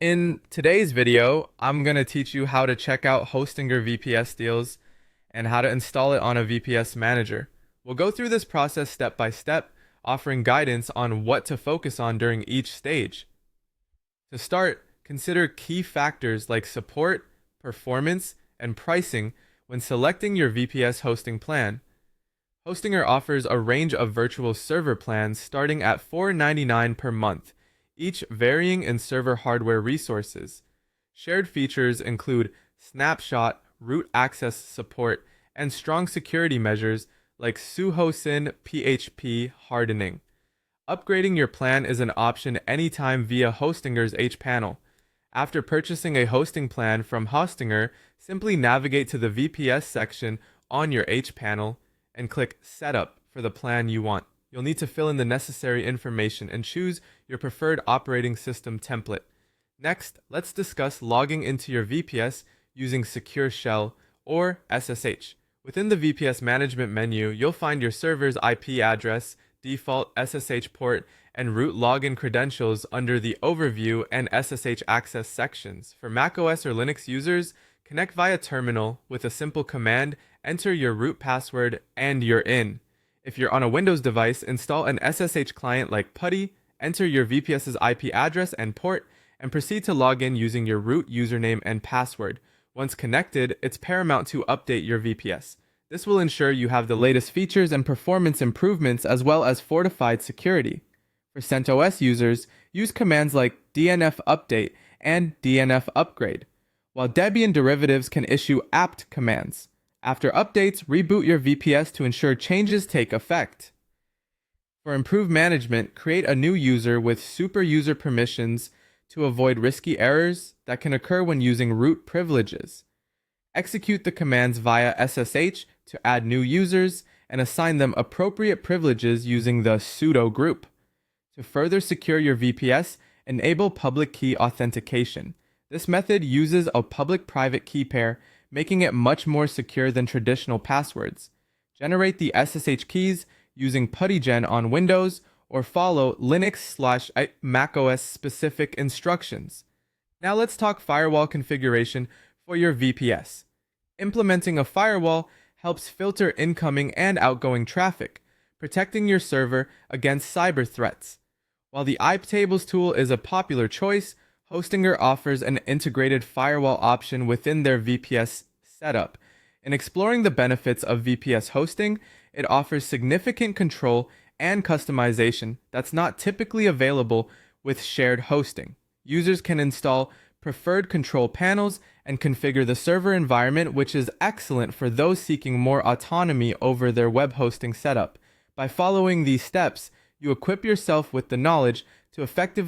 In today's video, I'm going to teach you how to check out Hostinger VPS deals and how to install it on a VPS manager. We'll go through this process step by step, offering guidance on what to focus on during each stage. To start, consider key factors like support, performance, and pricing when selecting your VPS hosting plan. Hostinger offers a range of virtual server plans starting at $4.99 per month, each varying in server hardware resources. Shared features include snapshot, root access support, and strong security measures like sudo PHP hardening. Upgrading your plan is an option anytime via Hostinger's hPanel. After purchasing a hosting plan from Hostinger, simply navigate to the VPS section on your hPanel and click Setup for the plan you want. You'll need to fill in the necessary information and choose your preferred operating system template. Next, let's discuss logging into your VPS using Secure Shell or SSH. Within the VPS management menu, you'll find your server's IP address, default SSH port, and root login credentials under the Overview and SSH Access sections. For macOS or Linux users, connect via terminal with a simple command, enter your root password, and you're in. If you're on a Windows device, install an SSH client like PuTTY, enter your VPS's IP address and port, and proceed to log in using your root username and password. Once connected, it's paramount to update your VPS. This will ensure you have the latest features and performance improvements as well as fortified security. For CentOS users, use commands like dnf update and dnf upgrade, while Debian derivatives can issue apt commands. After updates, reboot your VPS to ensure changes take effect. For improved management, create a new user with super user permissions to avoid risky errors that can occur when using root privileges. Execute the commands via SSH to add new users and assign them appropriate privileges using the sudo group. To further secure your VPS, enable public key authentication. This method uses a public-private key pair, making it much more secure than traditional passwords. Generate the SSH keys using PuTTYgen on Windows or follow Linux/macOS specific instructions. Now let's talk firewall configuration for your VPS. Implementing a firewall helps filter incoming and outgoing traffic, protecting your server against cyber threats. While the iptables tool is a popular choice, Hostinger offers an integrated firewall option within their VPS setup. In exploring the benefits of VPS hosting, it offers significant control and customization that's not typically available with shared hosting. Users can install preferred control panels and configure the server environment, which is excellent for those seeking more autonomy over their web hosting setup. By following these steps, you equip yourself with the knowledge to effectively